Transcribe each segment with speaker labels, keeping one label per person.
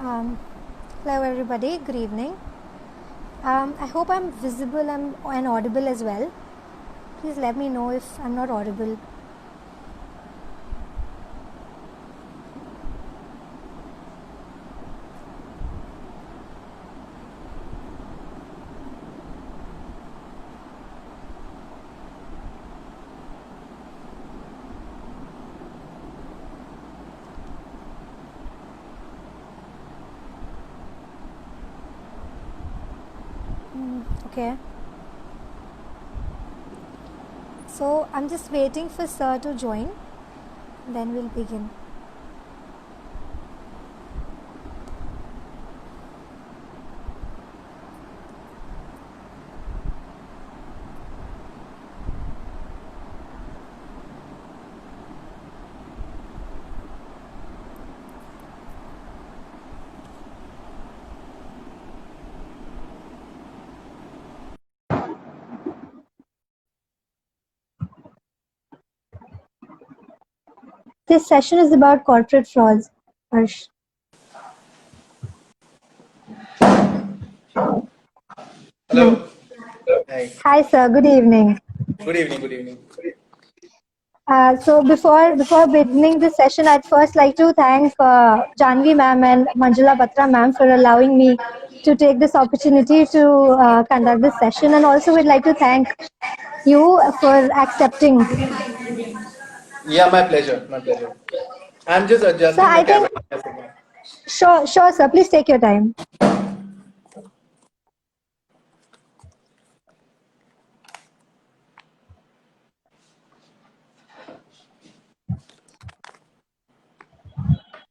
Speaker 1: Um, Hello everybody, good evening. I hope I'm visible and audible as well. Please let me know if I'm not audible. Okay. So I'm just waiting for Sir to join, then we'll begin. This session is about corporate frauds. Harsh.
Speaker 2: Hello. Hi.
Speaker 1: Hi Sir, good evening.
Speaker 2: Good evening. Good evening.
Speaker 1: So before beginning this session, I'd first like to thank Janvi ma'am and Manjula Batra ma'am for allowing me to take this opportunity to conduct this session, and also we'd like to thank you for accepting.
Speaker 2: Yeah, my pleasure. My pleasure. I'm just
Speaker 1: So
Speaker 2: adjusting the
Speaker 1: I
Speaker 2: camera.
Speaker 1: think, sure, sir, please take your time.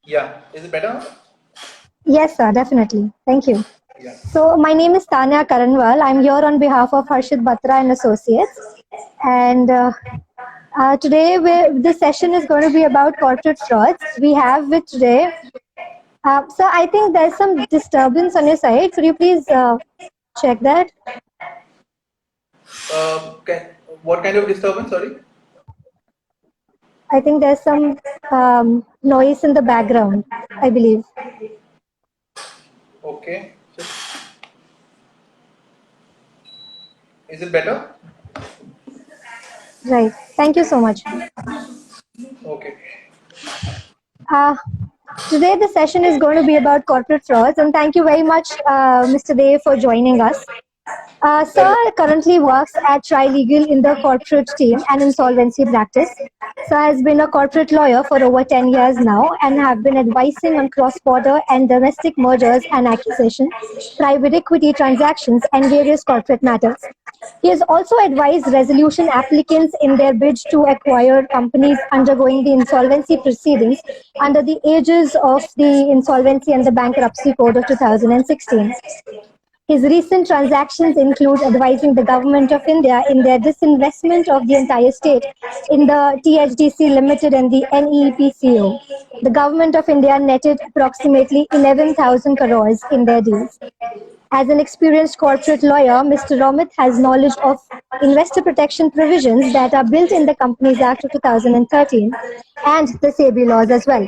Speaker 2: Yeah. Is it better?
Speaker 1: Yes, sir, definitely. Thank you.
Speaker 2: Yeah.
Speaker 1: So my name is Tanya Karanwal. I'm here on behalf of Harshit Batra and Associates. And today this session is going to be about corporate frauds. We have with today, sir, I think there's some disturbance on your side. Could you please check that?
Speaker 2: What kind of disturbance? Sorry.
Speaker 1: I think there's some noise in the background, I believe.
Speaker 2: Okay. Is it better?
Speaker 1: Right. Thank you so much.
Speaker 2: Okay.
Speaker 1: Uh, Today, the session is going to be about corporate frauds, and thank you very much, Mr. Dev, for joining us. Sir
Speaker 2: Pleasure.
Speaker 1: currently works at Trilegal in the corporate team and insolvency practice. Sir has been a corporate lawyer for over 10 years now and have been advising on cross-border and domestic mergers and acquisition, private equity transactions, and various corporate matters. He has also advised resolution applicants in their bid to acquire companies undergoing the insolvency proceedings under the aegis of the Insolvency and the Bankruptcy Code of 2016. His recent transactions include advising the Government of India in their disinvestment of the entire state in the THDC Limited and the NEPCO. The Government of India netted approximately 11,000 crores in their deals. As an experienced corporate lawyer, Mr. Romit has knowledge of investor protection provisions that are built in the Companies Act of 2013 and the SEBI laws as well.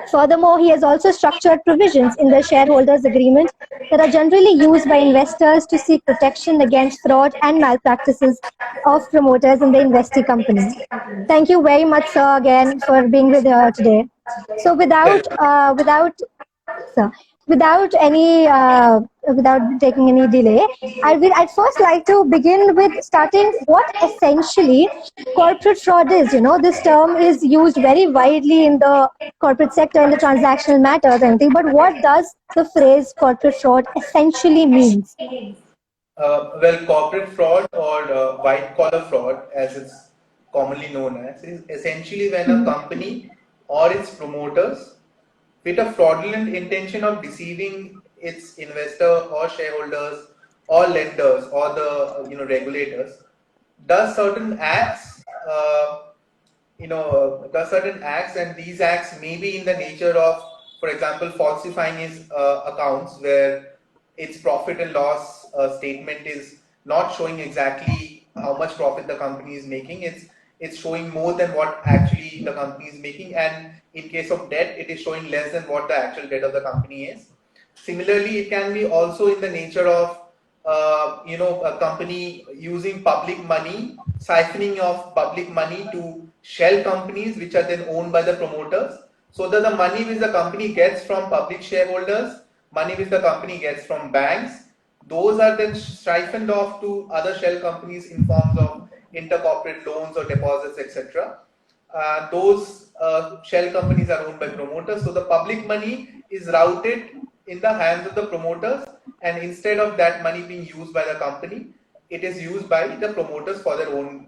Speaker 1: Furthermore, he has also structured provisions in the shareholders agreement that are generally used by investors to seek protection against fraud and malpractices of promoters in the investee company. Thank you very much, sir, again for being with us today. So sir, without taking any delay, I'd first like to begin with starting what essentially corporate fraud is. You know, this term is used very widely in the corporate sector in the transactional matters and everything, but what does the phrase corporate fraud essentially means?
Speaker 2: Well, corporate fraud or white collar fraud, as it's commonly known as, is essentially when a company or its promoters, with a fraudulent intention of deceiving its investor or shareholders or lenders or the regulators, does certain acts does certain acts, and these acts may be in the nature of, for example, falsifying his accounts where its profit and loss statement is not showing exactly how much profit the company is making. it's showing more than what actually the company is making, and in case of debt, it is showing less than what the actual debt of the company is. Similarly, it can be also in the nature of a company using public money, siphoning of public money to shell companies which are then owned by the promoters, so that the money which the company gets from public shareholders, money which the company gets from banks, those are then siphoned off to other shell companies in forms of intercorporate loans or deposits, etc. Those shell companies are owned by promoters, so the public money is routed in the hands of the promoters, and instead of that money being used by the company, it is used by the promoters for their own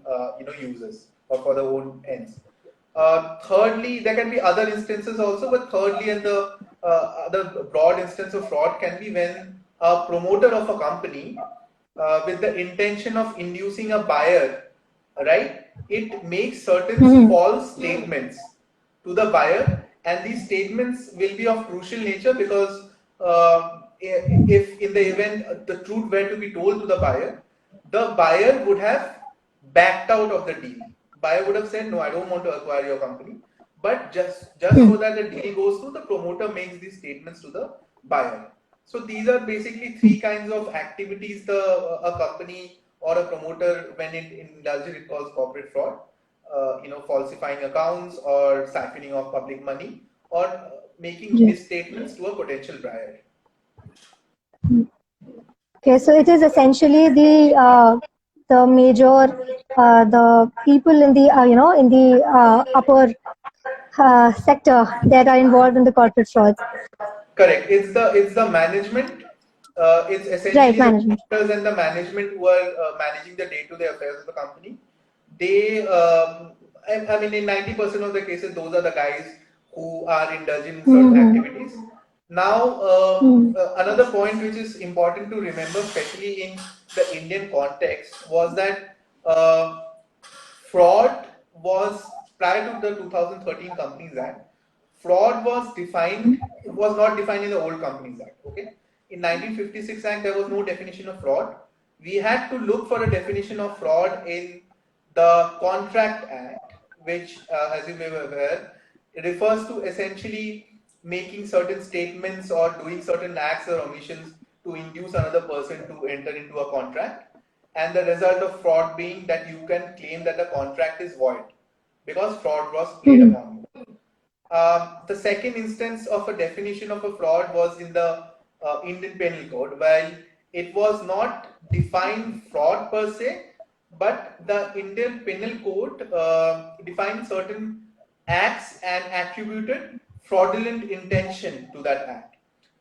Speaker 2: uses or for their own ends. Thirdly, there can be other instances also, but thirdly, and the other broad instance of fraud can be when a promoter of a company, with the intention of inducing a buyer, right, it makes certain false statements to the buyer, and these statements will be of crucial nature because if in the event the truth were to be told to the buyer would have backed out of the deal. Buyer would have said, no, I don't want to acquire your company. But just so that the deal goes through, the promoter makes these statements to the buyer. So these are basically three kinds of activities a company or a promoter, when it indulges, it calls corporate fraud. Falsifying accounts or siphoning of public money, or making misstatements to a potential buyer.
Speaker 1: Okay, so it is essentially the major the people in the in the upper sector that are involved in the corporate frauds.
Speaker 2: Correct. It's the management. It's essentially the directors and the management who are managing the day-to-day affairs of the company. They, I mean, in 90% of the cases, those are the guys who are indulging in certain activities. Now, another point which is important to remember, especially in the Indian context, was that fraud was, prior to the 2013 Companies Act, fraud was not defined in the old Companies Act. Okay, in 1956 Act there was no definition of fraud. We had to look for a definition of fraud in the Contract Act, which, as you may be aware, it refers to essentially making certain statements or doing certain acts or omissions to induce another person to enter into a contract, and the result of fraud being that you can claim that the contract is void because fraud was played upon you. The second instance of a definition of a fraud was in the Indian Penal Code, while it was not defined fraud per se, but the Indian Penal Code defined certain acts and attributed fraudulent intention to that act.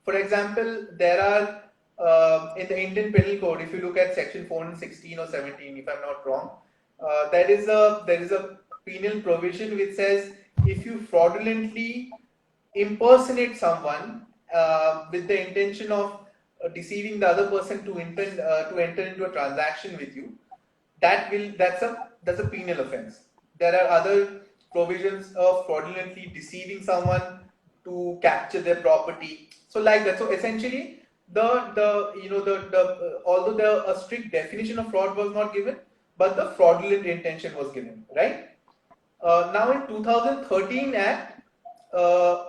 Speaker 2: For example, there are in the Indian Penal Code, if you look at section 416 or 17, if I'm not wrong, there is a penal provision which says if you fraudulently impersonate someone with the intention of deceiving the other person to enter into a transaction with you, that's a penal offense. There are other provisions of fraudulently deceiving someone to capture their property. So like that. So essentially, although a strict definition of fraud was not given, but the fraudulent intention was given, right? Now in 2013 Act,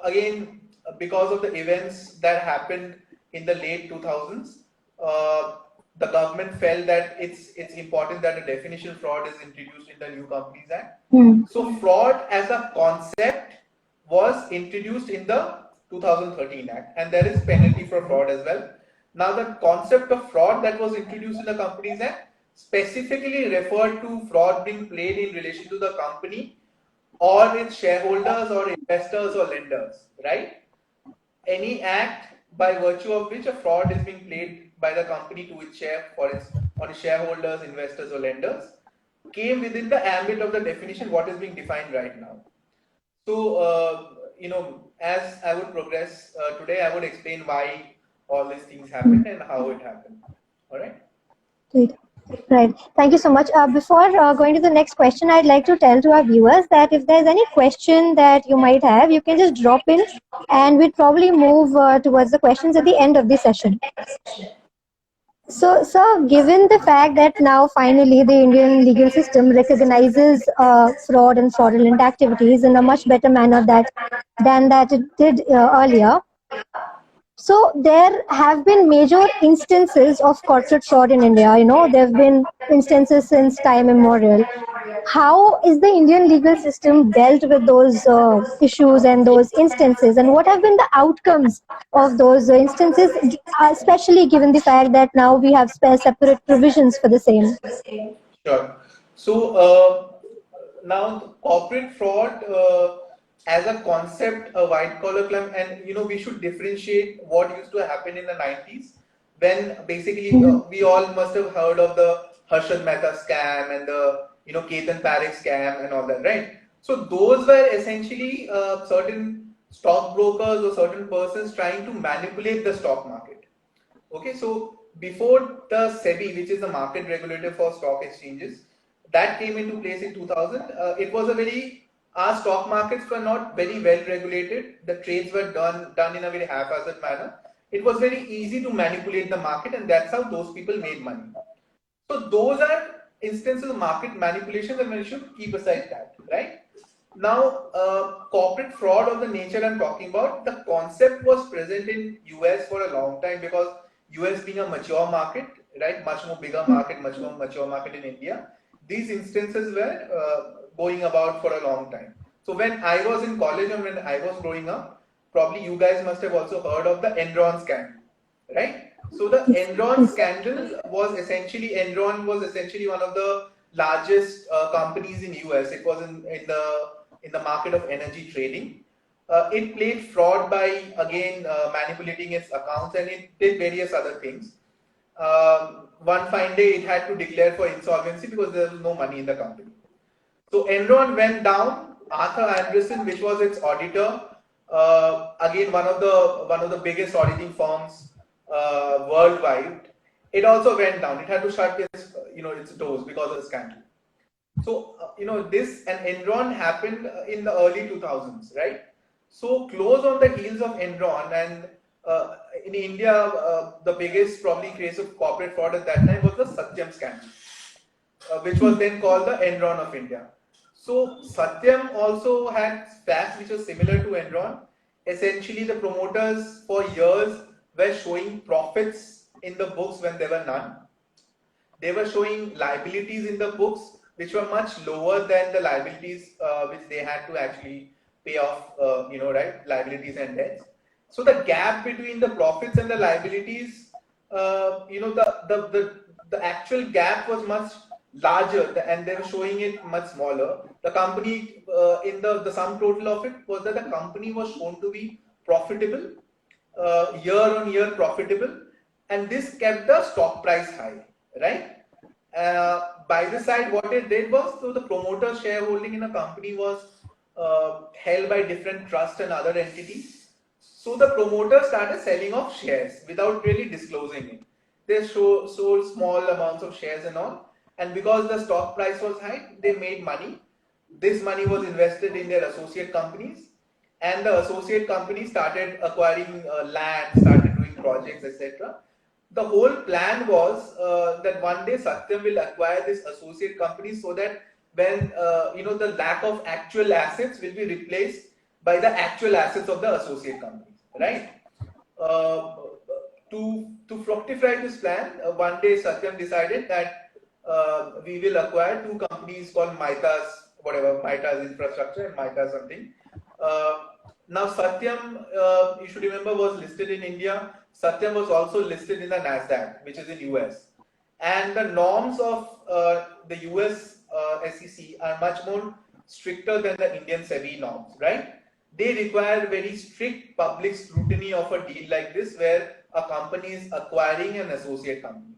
Speaker 2: again, because of the events that happened in the late 2000s, the government felt that it's important that a definition of fraud is introduced in the new Companies Act. So fraud as a concept was introduced in the 2013 Act, and there is penalty for fraud as well. Now the concept of fraud that was introduced in the Companies Act specifically referred to fraud being played in relation to the company or its shareholders or investors or lenders, right? Any act by virtue of which a fraud is being played by the company to its shareholders, investors or lenders came within the ambit of the definition what is being defined right now. So, as I would progress today, I would explain why all these things happened and how it happened. All right?
Speaker 1: Great. Right. Thank you so much. Before going to the next question, I'd like to tell to our viewers that if there's any question that you might have, you can just drop in and we'll probably move towards the questions at the end of the session. So, sir, given the fact that now finally the Indian legal system recognizes fraud and fraudulent activities in a much better manner than that it did earlier, so there have been major instances of corporate fraud in India. There have been instances since time immemorial. How is the Indian legal system dealt with those issues and those instances, and what have been the outcomes of those instances, especially given the fact that now we have separate provisions for the same?
Speaker 2: Sure. So now corporate fraud as a concept, a white collar crime, and we should differentiate what used to happen in the 90s when basically we all must have heard of the Harshad Mehta scam and the Ketan Parekh scam and all that, right? So those were essentially certain stockbrokers or certain persons trying to manipulate the stock market. Okay, so before the SEBI, which is the market regulator for stock exchanges, that came into place in 2000, it was our stock markets were not very well regulated. The trades were done in a very haphazard manner. It was very easy to manipulate the market, and that's how those people made money. So those are instances of market manipulation, and we should keep aside that, right? Now, corporate fraud of the nature I'm talking about, the concept was present in US for a long time because US being a mature market, right, much more bigger market, much more mature market in India, these instances were going about for a long time. So when I was in college and when I was growing up, probably you guys must have also heard of the Enron scandal, right? So the Enron scandal was essentially, Enron was essentially one of the largest companies in US. It was in the market of energy trading. It played fraud by again manipulating its accounts, and it did various other things. One fine day, it had to declare for insolvency because there was no money in the company. So Enron went down. Arthur Andersen, which was its auditor, again one of the biggest auditing firms worldwide, it also went down. It had to shut its doors because of the scandal. So this and Enron happened in the early 2000s, right? So close on the heels of Enron, and in India, the biggest probably case of corporate fraud at that time was the Satyam scandal, which was then called the Enron of India. So Satyam also had facts which were similar to Enron. Essentially, the promoters for years were showing profits in the books when there were none. They were showing liabilities in the books which were much lower than the liabilities which they had to actually pay off, right, liabilities and debts. So the gap between the profits and the liabilities, the actual gap was much larger, and they were showing it much smaller. The company, in the sum total of it was that the company was shown to be profitable, year on year profitable, and this kept the stock price high, right? By the side, what it did was, so the promoter shareholding in a company was held by different trusts and other entities. So the promoters started selling off shares without really disclosing it. They sold small amounts of shares and all, and because the stock price was high, they made money. This money was invested in their associate companies, and the associate companies started acquiring land, started doing projects, etc. The whole plan was that one day Satyam will acquire this associate company so that when the lack of actual assets will be replaced by the actual assets of the associate companies, right? Uh, to fructify this plan, one day Satyam decided that we will acquire two companies called Maitas Infrastructure and Maita something. Uh, Now Satyam, you should remember, was listed in India. Satyam was also listed in the Nasdaq, which is in US. And the norms of the US SEC are much more stricter than the Indian SEBI norms, right? They require very strict public scrutiny of a deal like this, where a company is acquiring an associate company.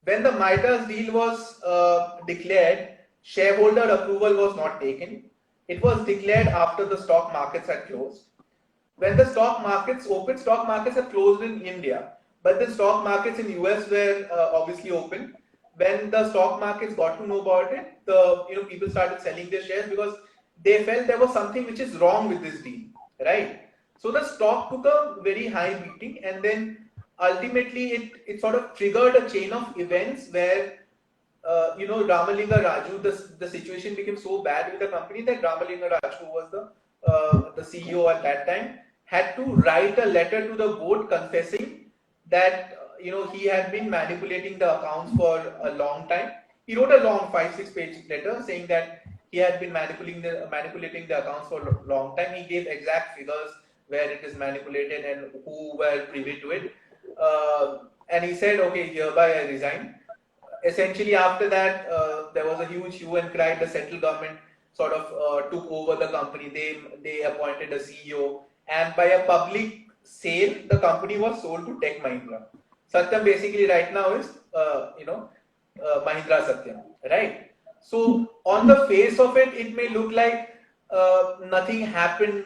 Speaker 2: When the Midas deal was declared, shareholder approval was not taken. It was declared after the stock markets had closed. When the stock markets opened, stock markets are closed in India, but the stock markets in US were obviously open. When the stock markets got to know about it, the people started selling their shares because they felt there was something which is wrong with this deal, right? So the stock took a very high beating, and then ultimately it sort of triggered a chain of events where Ramalinga Raju, the situation became so bad with the company that Ramalinga Raju, who was the CEO at that time, had to write a letter to the board confessing that he had been manipulating the accounts for a long time. He wrote a long 5-6 page letter saying that he had been manipulating the accounts for a long time. He gave exact figures where it is manipulated and who were privy to it. And he said, okay, hereby I resign. Essentially, after that, there was a huge hue and cry. The central government sort of took over the company. They appointed a CEO, and by a public sale, the company was sold to Tech Mahindra. Satyam basically right now is Mahindra Satyam, right? So on the face of it, it may look like nothing happened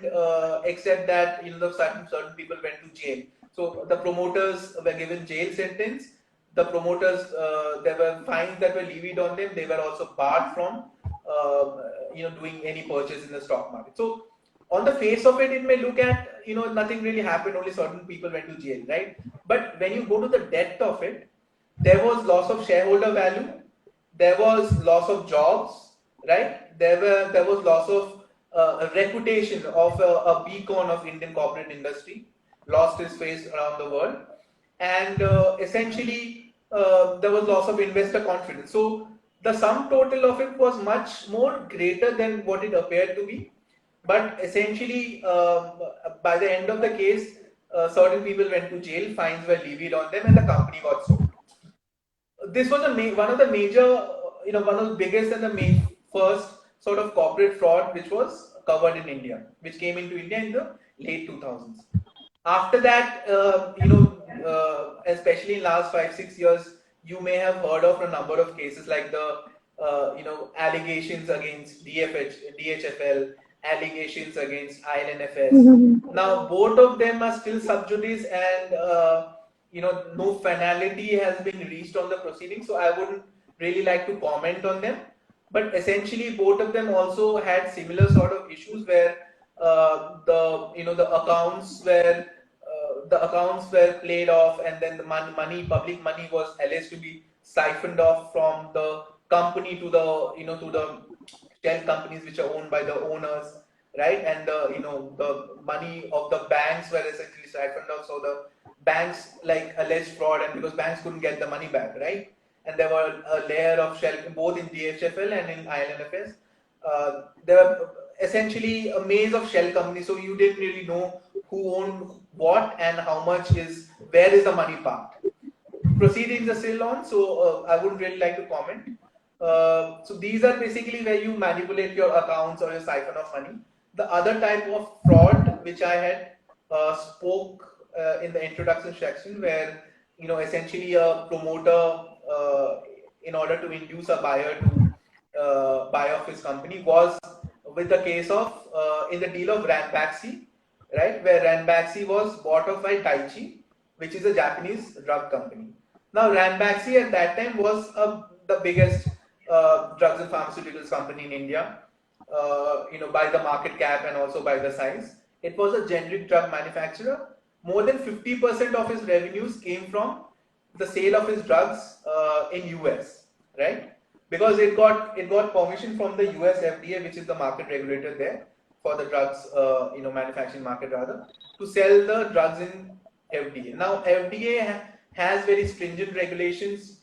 Speaker 2: except that certain people went to jail. So the promoters were given jail sentence. The promoters, there were fines that were levied on them. They were also barred from doing any purchase in the stock market. So on the face of it, it may look at nothing really happened. Only certain people went to jail, right? But when you go to the depth of it, there was loss of shareholder value. There was loss of jobs, right? There was loss of a reputation of a beacon of Indian corporate industry, lost its face around the world, and essentially there was loss of investor confidence. So the sum total of it was much more greater than what it appeared to be. But essentially, by the end of the case, certain people went to jail, fines were levied on them, and the company got sold. This was one of the major, one of the biggest and the first sort of corporate fraud which was covered in India, which came into India in the late 2000s. After that, especially in last 5-6 years, you may have heard of a number of cases like the allegations against DHFL, allegations against IL&FS. Now both of them are still sub judice, and no finality has been reached on the proceedings, so I wouldn't really like to comment on them. But essentially, both of them also had similar sort of issues where the accounts were played off, and then the public money was alleged to be siphoned off from the company to the shell companies which are owned by the owners, right? And the money of the banks were essentially siphoned off. So the banks alleged fraud, and because banks couldn't get the money back, right? And there were a layer of shell both in DHFL and in IL&FS. There were essentially a maze of shell companies, so you didn't really know who owned what and how much where is the money parked. Proceedings are still on, so I wouldn't really like to comment. So these are basically where you manipulate your accounts or your siphon of money. The other type of fraud which I had spoke in the introduction section, where essentially a promoter, in order to induce a buyer to buy off his company, was with the case of in the deal of Ranbaxy, right, where Ranbaxy was bought off by Daiichi, which is a Japanese drug company. Now Ranbaxy at that time was the biggest drugs and pharmaceuticals company in India, by the market cap and also by the size. It was a generic drug manufacturer. More than 50% of his revenues came from the sale of his drugs in US, right? Because it got permission from the US FDA, which is the market regulator there for the drugs, manufacturing market rather, to sell the drugs in FDA. Now FDA has very stringent regulations.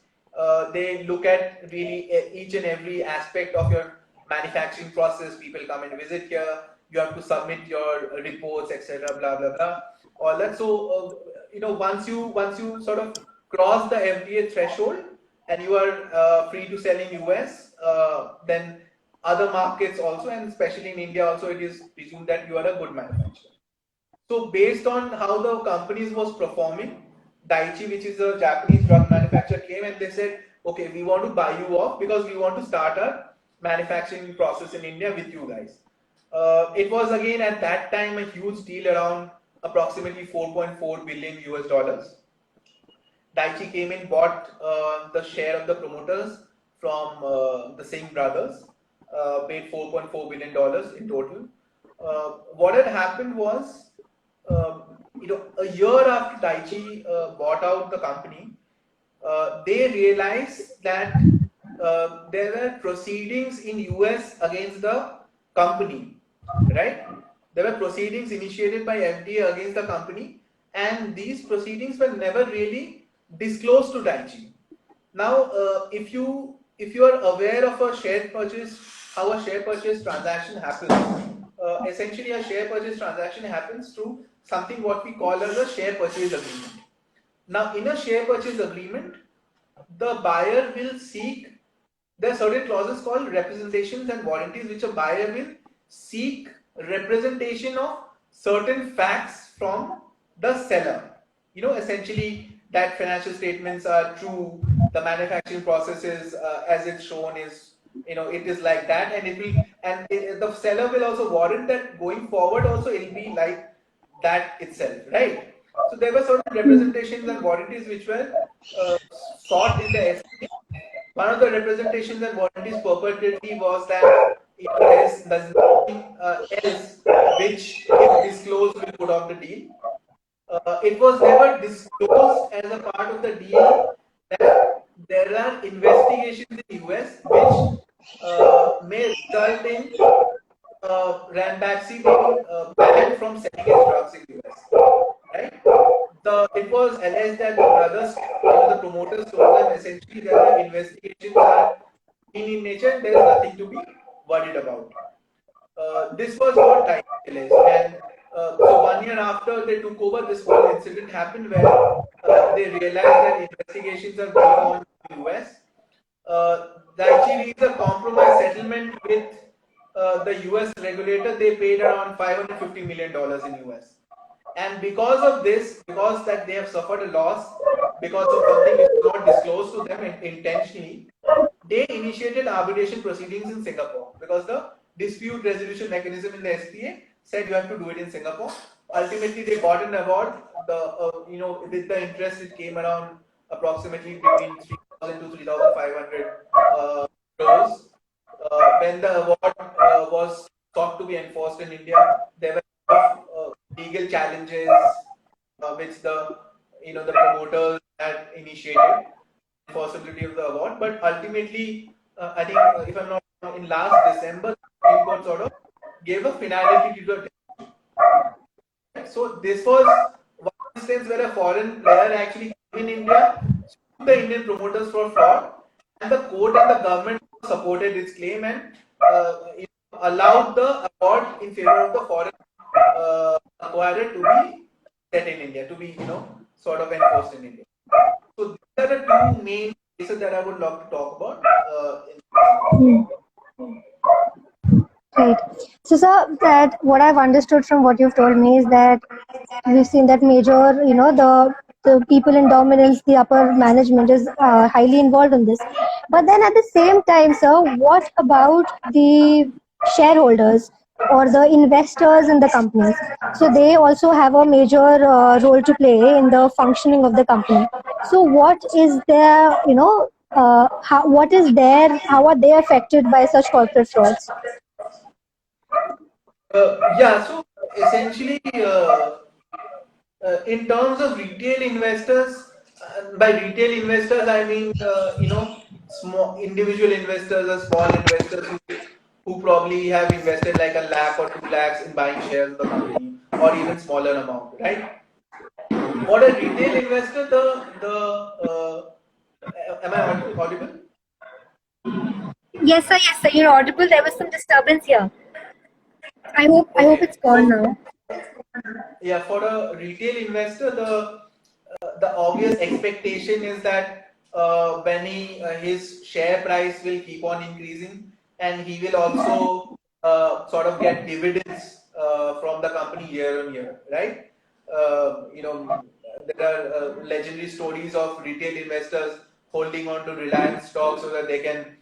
Speaker 2: They look at really each and every aspect of your manufacturing process. People come and visit here. You have to submit your reports, etc. Blah blah blah. All that. So once you sort of cross the FDA threshold and you are free to sell in US, then other markets also, and especially in India also, it is presumed that you are a good manufacturer. So based on how the companies was performing, Daiichi, which is a Japanese drug manufacturer, came and they said, okay, we want to buy you off because we want to start a manufacturing process in India with you guys. It was again at that time a huge deal, around approximately 4.4 billion US dollars. Daiichi came in, bought the share of the promoters from the Singh brothers, paid $4.4 billion in total. What had happened was, a year after Daiichi bought out the company, they realized that there were proceedings in US against the company, right? There were proceedings initiated by FDA against the company, and these proceedings were never really disclosed to Daiichi. Now, if you are aware of a share purchase, how a share purchase transaction happens, essentially a share purchase transaction happens through something what we call as a share purchase agreement. Now, in a share purchase agreement, the buyer will seek, there are certain clauses called representations and warranties, which a buyer will seek representation of certain facts from the seller. Essentially that financial statements are true, the manufacturing processes as it's shown is, it is like that, and the seller will also warrant that going forward also it'll be like that itself, right? So there were certain representations and warranties which were sought in the SPA. One of the representations and warranties purportedly was that there's nothing else which, if disclosed, will put off the deal. It was never disclosed as a part of the deal that there are investigations in the US which may result in Ranbaxy being banned from selling its drugs in the US. Right? It was alleged that the brothers, the promoters told them essentially that the investigations are in nature and there is nothing to be worried about. This was what I realized, and so 1 year after they took over, this whole incident happened where they realized that investigations are going on in the US. Daiichi reached a compromise settlement with the US regulator. They paid around $550 million in US. And because of this, because that they have suffered a loss, because of something which is not disclosed to them intentionally, they initiated arbitration proceedings in Singapore because the dispute resolution mechanism in the SPA said you have to do it in Singapore. Ultimately, they got an award. With the interest, it came around approximately between 3,000 to 3,500 crores. When the award was sought to be enforced in India, there were legal challenges which the promoters had initiated possibility of the award, but ultimately I think if I'm not wrong, in last December the Supreme Court sort of gave a finality to the decision. So this was one instance where a foreign player actually came in India, sued the Indian promoters for fraud, and the court and the government supported its claim and allowed the award in favor of the foreign acquirer to be set in India, to be sort of enforced in India. So these are the two main cases that I would love to talk about.
Speaker 1: Right. So, sir, that what I've understood from what you've told me is that we've seen that major, the people in dominance, the upper management is highly involved in this. But then at the same time, sir, what about the shareholders or the investors in the companies? So they also have a major role to play in the functioning of the company. So what is their, how are they affected by such corporate frauds?
Speaker 2: So essentially, in terms of retail investors, by retail investors I mean small individual investors or small investors who probably have invested like 1 lakh or 2 lakhs in buying shares of the company or even smaller amount, right? For a retail investor, am I audible?
Speaker 1: Yes, sir, you're audible. There was some disturbance here. I hope it's gone now.
Speaker 2: Yeah, for a retail investor, the obvious expectation is that when his share price will keep on increasing, and he will also sort of get dividends from the company year on year, right? There are legendary stories of retail investors holding on to Reliance stock so that they can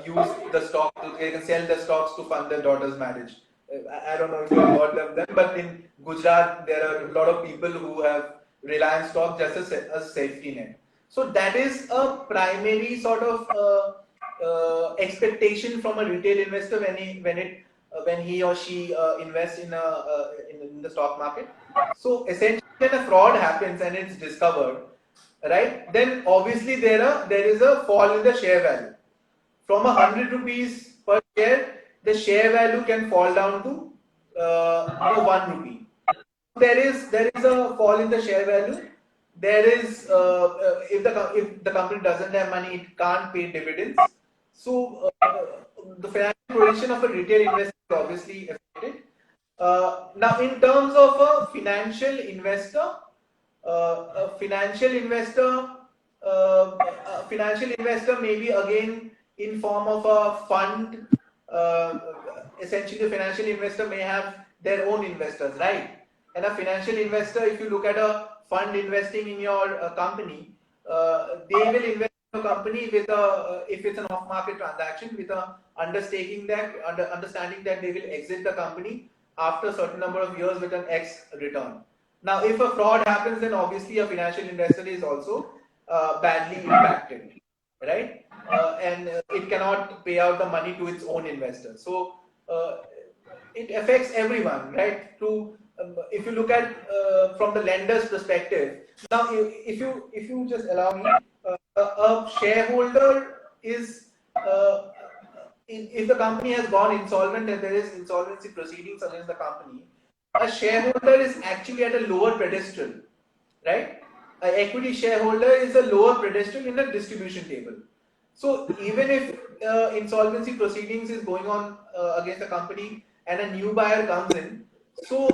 Speaker 2: use the stock, they can sell the stocks to fund their daughter's marriage. I don't know if you have heard of them, but in Gujarat, there are a lot of people who have Reliance stock just as a safety net. So that is a primary sort of expectation from a retail investor when he or she invests in the stock market. So essentially, when a fraud happens and it's discovered, right, then obviously there is a fall in the share value. From 100 rupees per share, the share value can fall down to 1 rupee. There is a fall in the share value. There is if the company doesn't have money, it can't pay dividends. So the financial position of a retail investor is obviously affected. Now, in terms of a financial investor maybe again in form of a fund. Essentially, a financial investor may have their own investors, right? And a financial investor, if you look at a fund investing in your company, they will invest in a company with if it's an off-market transaction, with a understanding that they will exit the company after a certain number of years with an X return. Now, if a fraud happens, then obviously a financial investor is also badly impacted, right? And it cannot pay out the money to its own investors. So it affects everyone, right? If you look at from the lender's perspective, now if you just allow me, a shareholder is if the company has gone insolvent and there is insolvency proceedings against the company, a shareholder is actually at a lower pedestal, right? An equity shareholder is a lower pedestal in the distribution table. So even if insolvency proceedings is going on against the company and a new buyer comes in, so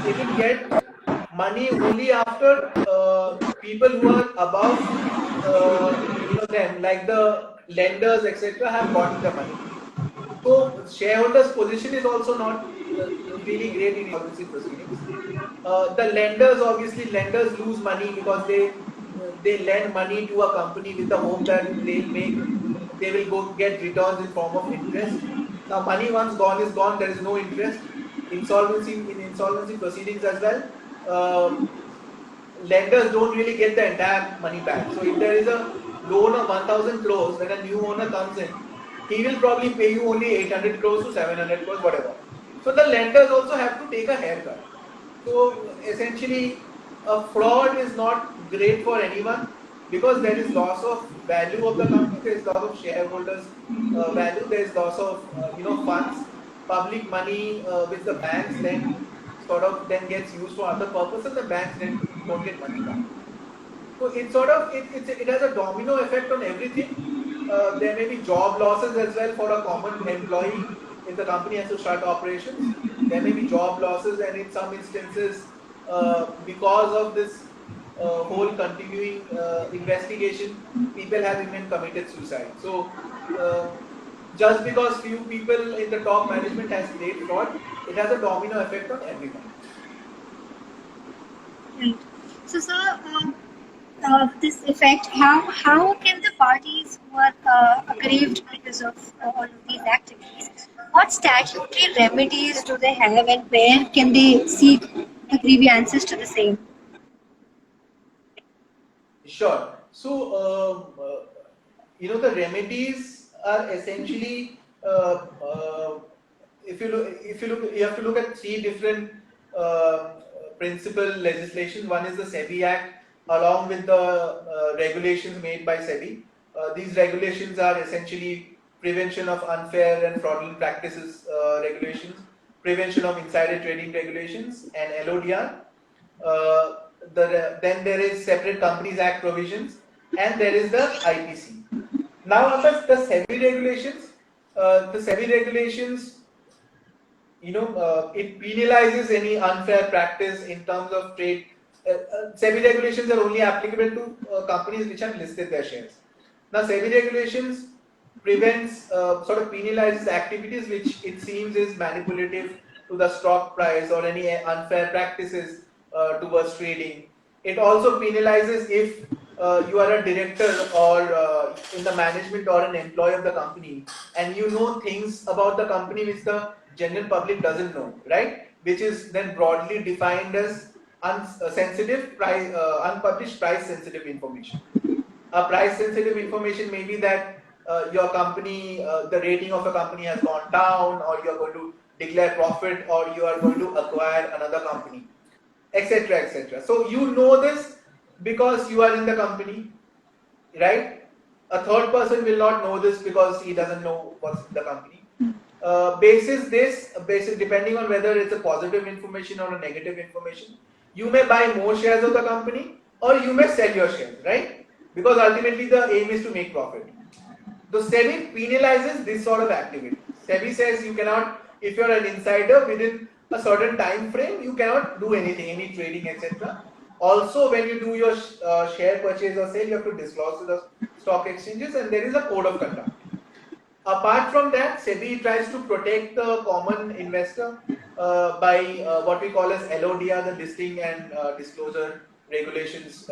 Speaker 2: they will get money only after people who are above them, like the lenders, etc., have gotten the money. So shareholders' position is also not really great in insolvency proceedings. The lenders, obviously, lenders lose money because they lend money to a company with the hope that they will go get returns in form of interest. Now, money once gone is gone. There is no interest. Insolvency proceedings as well. Lenders don't really get the entire money back. So if there is a loan of 1,000 crores, when a new owner comes in, he will probably pay you only 800 crores to 700 crores, whatever. So the lenders also have to take a haircut. So essentially, a fraud is not great for anyone because there is loss of value of the company, there is loss of shareholders' value, there is loss of funds, public money, which the banks then gets used for other purposes. The banks then don't get money back. So it has a domino effect on everything. There may be job losses as well for a common employee if the company has to shut operations. There may be job losses, and in some instances, because of this whole continuing investigation, people have even committed suicide. So just because few people in the top management has played fraud, it has a domino effect on everyone.
Speaker 1: Right. So, sir, this effect, how can the parties who are aggrieved because of all of these activities, what statutory remedies do they have, and where can they seek the grievances to the same?
Speaker 2: Sure. So, the remedies are essentially, you have to look at three different uh, principal legislation. One is the SEBI Act, along with the regulations made by SEBI. These regulations are essentially prevention of unfair and fraudulent practices regulations, prevention of insider trading regulations, and LODR. Then there is separate Companies Act provisions, and there is the IPC. Now, under the SEBI regulations, it penalizes any unfair practice in terms of trade. SEBI regulations are only applicable to companies which have listed their shares. Now, SEBI regulations penalizes activities which it seems is manipulative to the stock price or any unfair practices towards trading. It also penalizes if you are a director or in the management or an employee of the company, and you know things about the company which the general public doesn't know, right? Which is then broadly defined as unpublished price sensitive information. Price sensitive information may be that your company, the rating of a company has gone down, or you're going to declare profit or you are going to acquire another company, etc., etc. So you know this because you are in the company, right? A third person will not know this because he doesn't know what's in the company. Basis depending on whether it's a positive information or a negative information, you may buy more shares of the company or you may sell your shares, right? Because ultimately the aim is to make profit. The SEBI penalizes this sort of activity. SEBI says you cannot, if you're an insider within a certain time frame, you cannot do anything, any trading, etc. Also, when you do your share purchase or sale, you have to disclose to the stock exchanges, and there is a code of conduct. Apart from that, SEBI tries to protect the common investor by what we call as LODR, the listing and disclosure regulations,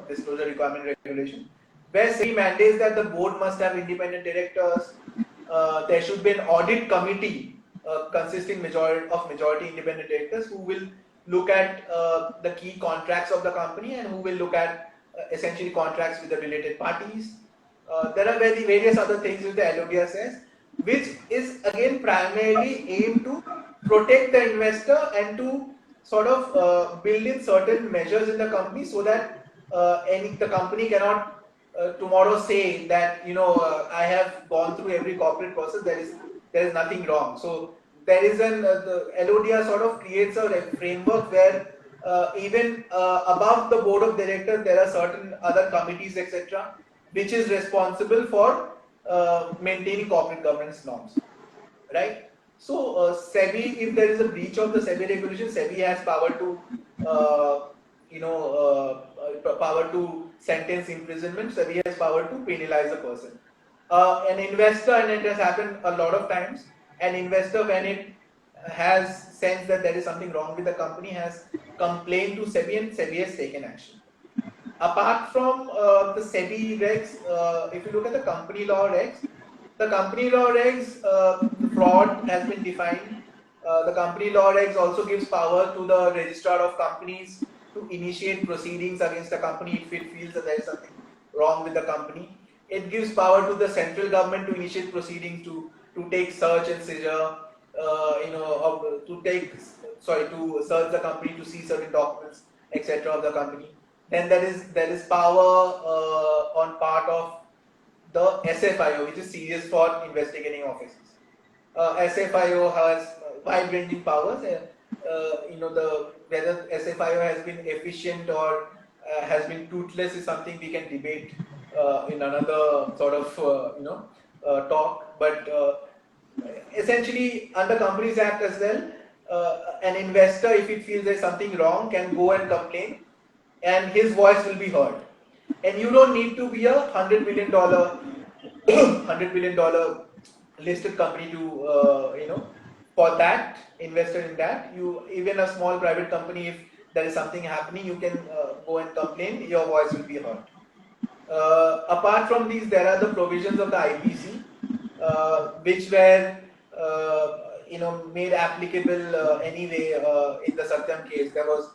Speaker 2: disclosure requirement regulation, where SEBI mandates that the board must have independent directors. There should be an audit committee consisting majority independent directors who will look at the key contracts of the company and who will look at essentially contracts with the related parties. There are various other things which the LODR says, which is again primarily aimed to protect the investor and to sort of build in certain measures in the company so that the company cannot tomorrow say that I have gone through every corporate process, there is nothing wrong. So there is the LODR sort of creates a framework where even above the board of directors there are certain other committees, etc., which is responsible for maintaining corporate governance norms, right? So SEBI, if there is a breach of the SEBI regulation, SEBI has power to power to sentence imprisonment. SEBI has power to penalize a person. An investor, and it has happened a lot of times, an investor, when it has sensed that there is something wrong with the company, has complained to SEBI and SEBI has taken action. Apart from the SEBI regs, if you look at the company law regs, the company law regs, the fraud has been defined. The company law regs also gives power to the registrar of companies to initiate proceedings against a company if it feels that there is something wrong with the company. It gives power to the central government to initiate proceedings to take search and seizure, to search the company to see certain documents, etc. of the company. Then there is power on part of the SFIO, which is Serious Fraud Investigating Officers. SFIO has wide-ranging powers. Whether SFIO has been efficient or has been toothless is something we can debate in another sort of talk. But essentially, under Companies Act as well, an investor, if it feels there's something wrong, can go and complain, and his voice will be heard. And you don't need to be a $100 billion listed company to for that, investor in that. Even a small private company, if there is something happening, you can go and complain, your voice will be heard. Apart from these, there are the provisions of the IPC, which were made applicable anyway. In the Satyam case, there was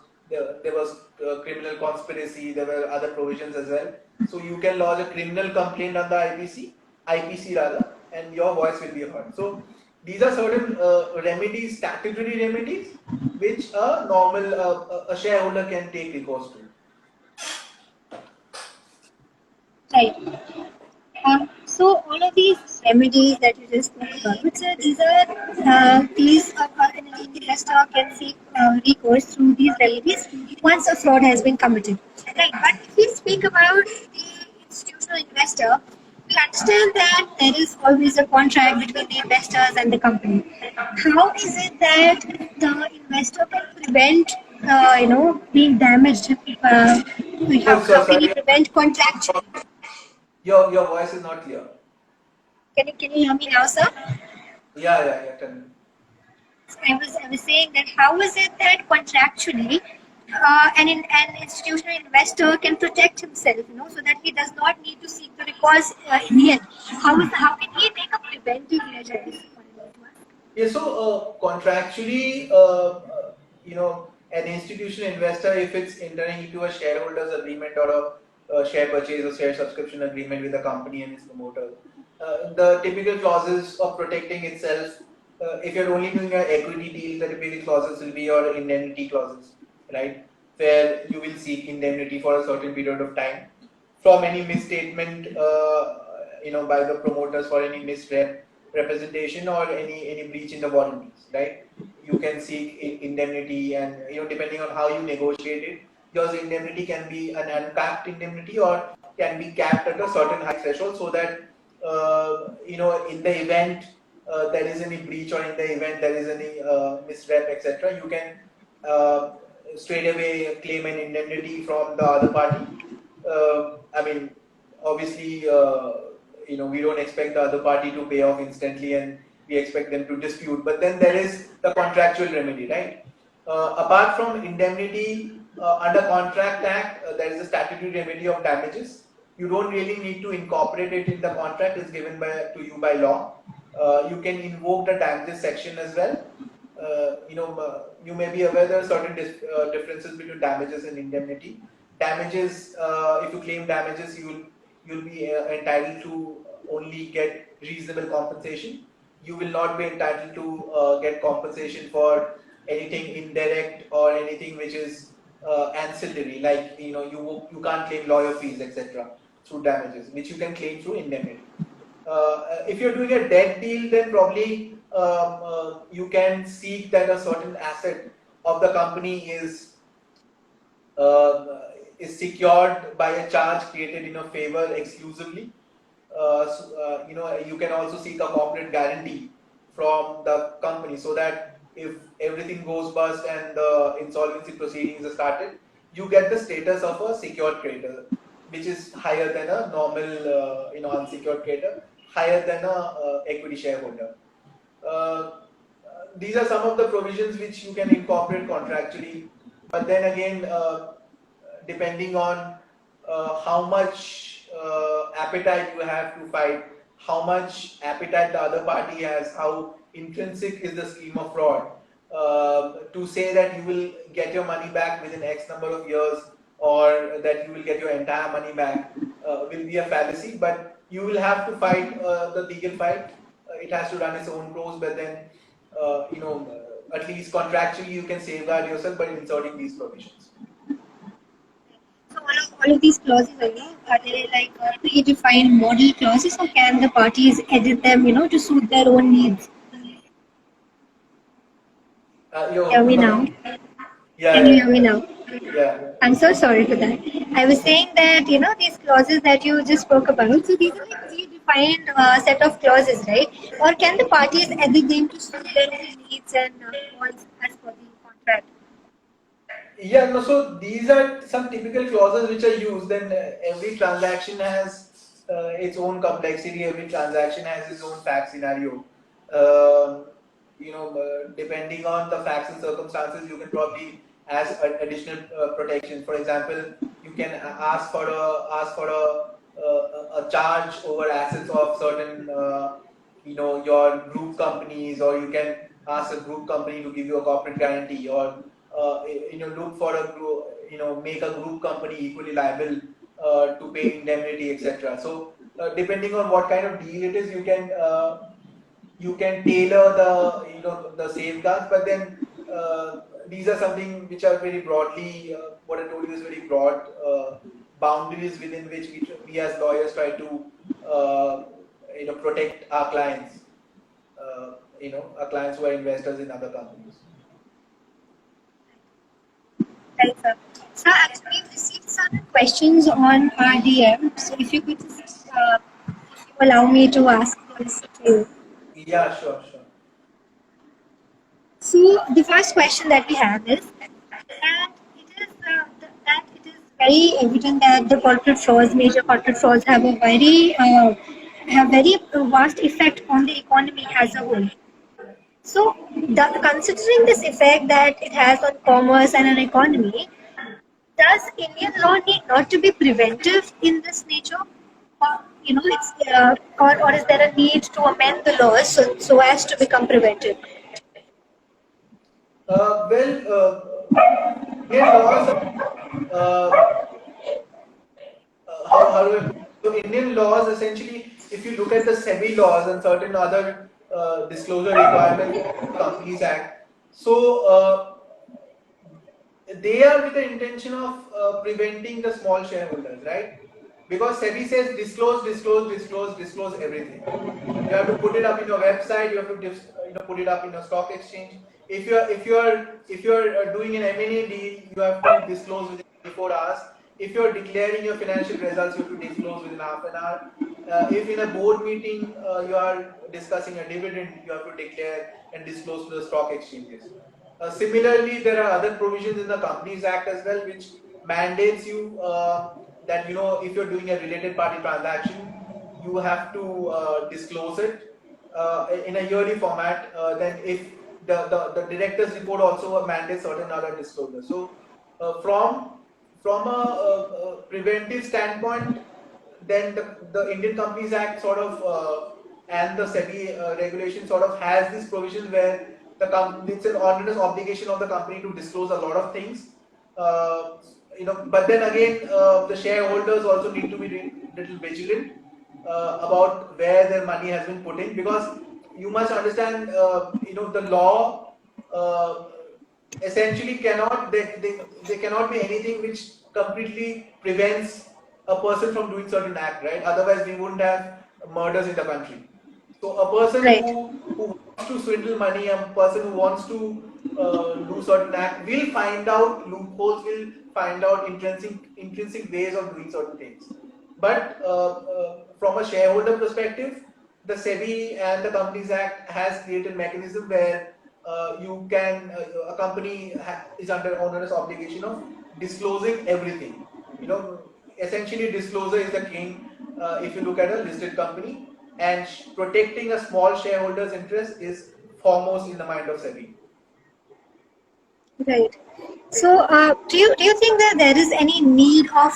Speaker 2: criminal conspiracy. There were other provisions as well. So you can lodge a criminal complaint on the IPC rather, and your voice will be heard. So these are certain remedies, statutory remedies, which a normal a shareholder can take recourse to.
Speaker 1: Right. So all of these remedies that you just spoke about, so these are an investor can seek recourse through these remedies once a fraud has been committed. Right. But if we speak about the institutional investor, we understand that there is always a contract between the investors and the company. How is it that the investor can prevent, being damaged? How can he
Speaker 2: Sorry,
Speaker 1: prevent contractual?
Speaker 2: your voice is not clear.
Speaker 1: Can you hear me now, sir?
Speaker 2: Yeah. Tell me.
Speaker 1: I was saying that how is it that contractually an institutional investor can protect himself, so that he does not need to seek the recourse in the end? How can he take a preventive measure?
Speaker 2: Yeah, so contractually, an institutional investor, if it's entering into a shareholders agreement or a share purchase or share subscription agreement with a company and its promoter, the typical clauses of protecting itself if you're only doing an equity deal, the typical clauses will be your indemnity clauses, right? Where you will seek indemnity for a certain period of time from any misstatement, by the promoters for any misrepresentation or any breach in the warranties, right? You can seek indemnity, and depending on how you negotiate it, your indemnity can be an uncapped indemnity or can be capped at a certain high threshold, so that in the event there is any breach, or in the event there is any misrep, etc., you can uh, straight away claim an indemnity from the other party. I mean, obviously, we don't expect the other party to pay off instantly, and we expect them to dispute. But then there is the contractual remedy, right? Apart from indemnity, under Contract Act, there is a statutory remedy of damages. You don't really need to incorporate it in the contract; it's given to you by law. You can invoke the damages section as well. You may be aware there are certain differences between damages and indemnity. Damages, if you claim damages, you'll be entitled to only get reasonable compensation. You will not be entitled to get compensation for anything indirect or anything which is ancillary, like you can't claim lawyer fees, etc., through damages, which you can claim through indemnity. If you're doing a debt deal, then probably you can seek that a certain asset of the company uh, is secured by a charge created in a favor exclusively. You can also seek a corporate guarantee from the company, so that if everything goes bust and the insolvency proceedings are started, you get the status of a secured creditor, which is higher than a normal, unsecured creditor, higher than a equity shareholder. Uh, these are some of the provisions which you can incorporate contractually, but then again, depending on how much appetite you have to fight, how much appetite the other party has, how intrinsic is the scheme of fraud, to say that you will get your money back within X number of years, or that you will get your entire money back, will be a fallacy. But you will have to fight the legal fight. It has to run its own course, but then at least contractually you can safeguard yourself by inserting these provisions.
Speaker 1: So all of these clauses are they like predefined model clauses, or can the parties edit them, to suit their own needs? Hear me now?
Speaker 2: Yeah,
Speaker 1: Can you hear me now?
Speaker 2: yeah.
Speaker 1: I'm so sorry for that. I was saying that these clauses that you just spoke about. So these are like predefined set of clauses, right? Or can the parties edit them to suit their own needs and wants as per the contract?
Speaker 2: Yeah, no, so these are some typical clauses which are used. Then every transaction has its own complexity, every transaction has its own fact scenario. Depending on the facts and circumstances, you can probably ask additional protection. For example, you can ask for a charge over assets of certain your group companies, or you can ask a group company to give you a corporate guarantee, or look for a group, make a group company equally liable to pay indemnity, etc. So depending on what kind of deal it is, you can tailor the safeguards, but then these are something which are very broadly, what I told you is very broad boundaries within which we as lawyers try to protect our clients, our clients who are investors in other companies.
Speaker 1: Right, sir. So actually, we've received some questions on our DM. So if you could just allow me to ask this to you.
Speaker 2: Yeah, sure, sure.
Speaker 1: So the first question that we have is that it is very evident that the corporate frauds, major corporate frauds, have very vast effect on the economy as a whole. So, considering this effect that it has on commerce and an economy, does Indian law need not to be preventive in this nature? Or, or is there a need to amend the laws so as to become preventive?
Speaker 2: Indian laws, uh, how do I, so Indian laws essentially, if you look at the SEBI laws and certain other disclosure requirements of the Companies Act. So they are with the intention of preventing the small shareholders, right? Because SEBI says disclose, disclose, disclose, disclose everything. You have to put it up in your website. You have to put it up in a stock exchange. If you're doing an M&A deal, you have to disclose within 24 hours. If you're declaring your financial results, you have to disclose within half an hour. If in a board meeting you are discussing a dividend, you have to declare and disclose to the stock exchanges. Similarly, there are other provisions in the Companies Act as well, which mandates you that if you're doing a related party transaction, you have to disclose it in a yearly format. Then, if the director's report also mandates certain other disclosures. So, from a preventive standpoint, then the Indian Companies Act sort of and the SEBI regulation sort of has these provisions where it's an onerous obligation of the company to disclose a lot of things. Uh, but then again, the shareholders also need to be little vigilant about where their money has been put in, because you must understand, the law essentially they cannot be anything which completely prevents a person from doing certain act, right? Otherwise we wouldn't have murders in the country. So a person
Speaker 1: Right.
Speaker 2: who wants to swindle money, a person who wants to do certain act will find out loopholes, will find out intrinsic ways of doing certain things. But from a shareholder perspective, the SEBI and the Companies Act has created mechanism where a company is under onerous obligation of disclosing everything. Essentially disclosure is the king if you look at a listed company, and protecting a small shareholder's interest is foremost in the mind of SEBI.
Speaker 1: Right. So, do you think that there is any need of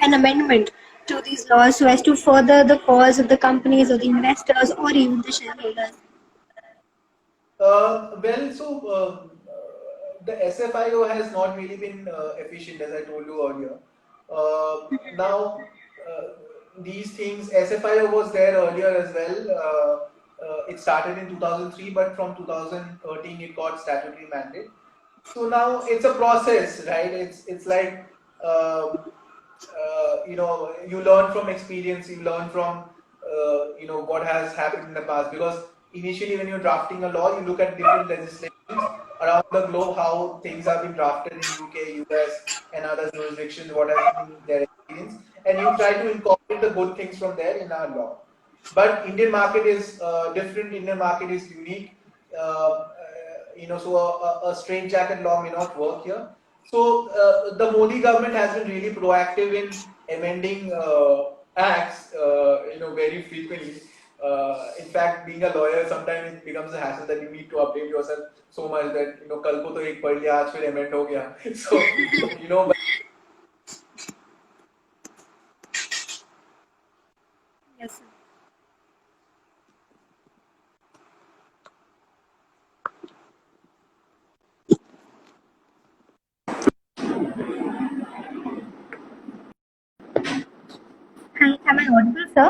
Speaker 1: an amendment to these laws so as to further the cause of the companies or the investors or even the shareholders?
Speaker 2: Well, so the SFIO has not really been efficient, as I told you earlier. Now, these things, SFIO was there earlier as well. It started in 2003, but from 2013 it got statutory mandate. So now it's a process, right? It's like you learn from experience, you learn from what has happened in the past. Because initially, when you're drafting a law, you look at different legislations around the globe, how things have been drafted in UK, US, and other jurisdictions, what has been their experience, and you try to incorporate the good things from there in our law. But Indian market is different. Indian market is unique. So a straight jacket law may not work here. So the Modi government has been really proactive in amending acts, very frequently. In fact, being a lawyer, sometimes it becomes a hassle that you need to update yourself so much that कल को तो एक पढ़ लिया, आज फिर amend हो गया. So
Speaker 1: Yes, sir. Hi, am I audible, sir?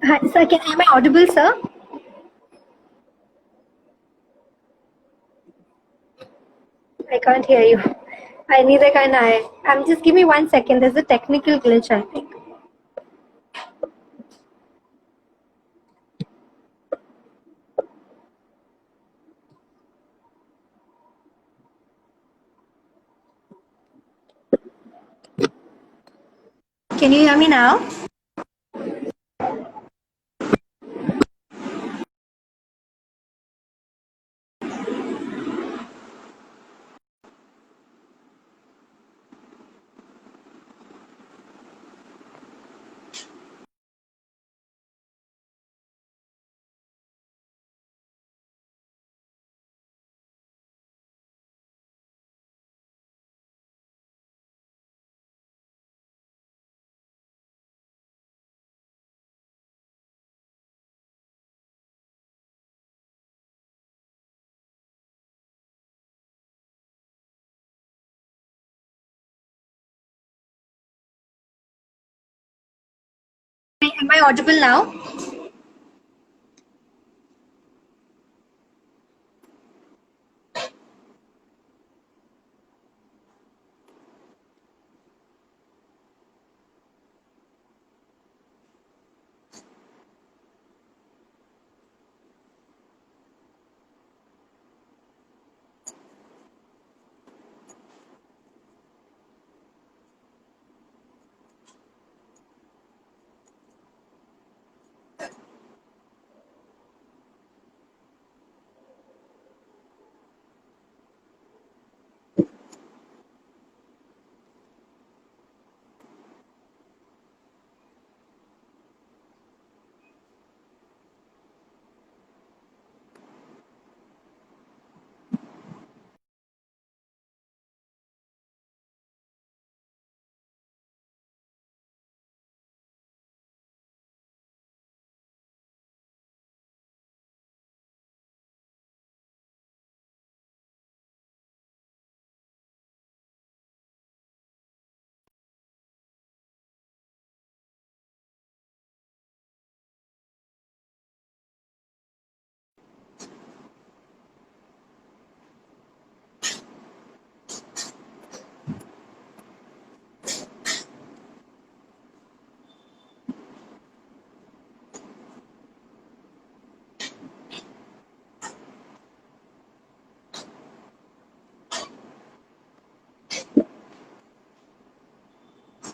Speaker 1: Hi, sir, am I audible, sir? I can't hear you. I neither can I. Just give me 1 second. There's a technical glitch, I think. Can you hear me now? I audible now?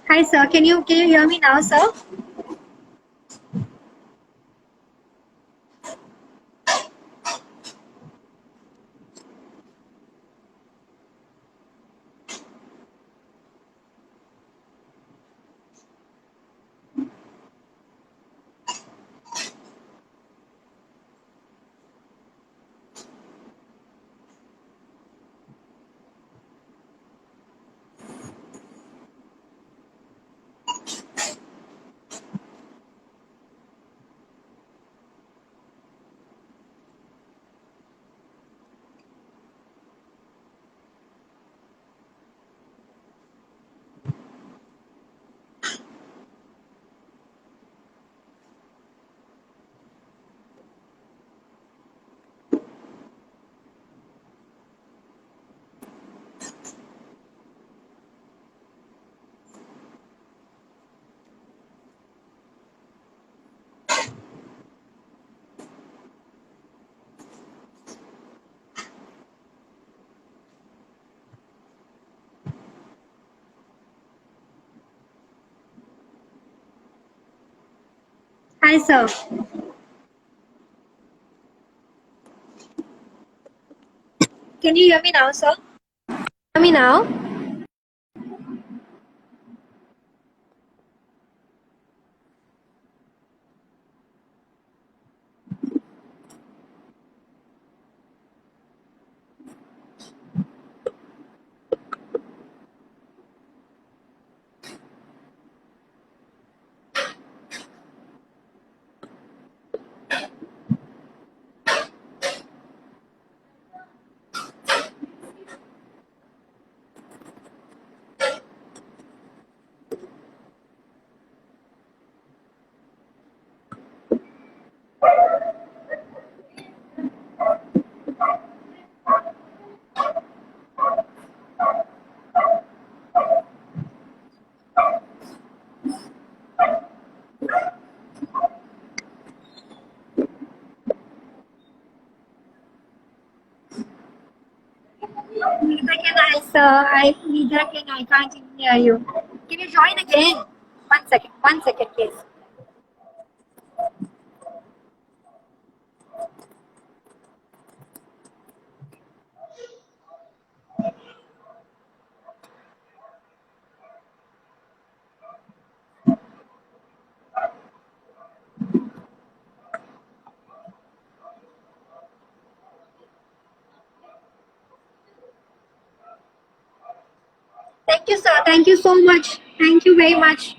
Speaker 1: Hi, sir. Can you hear me now, sir? Hi, sir. Can you hear me now, sir? Hear me now? Neither can I, sir. Neither can I. Can't even hear you. Can you join again? 1 second. 1 second, please. Thank you, sir. Thank you so much. Thank you very much.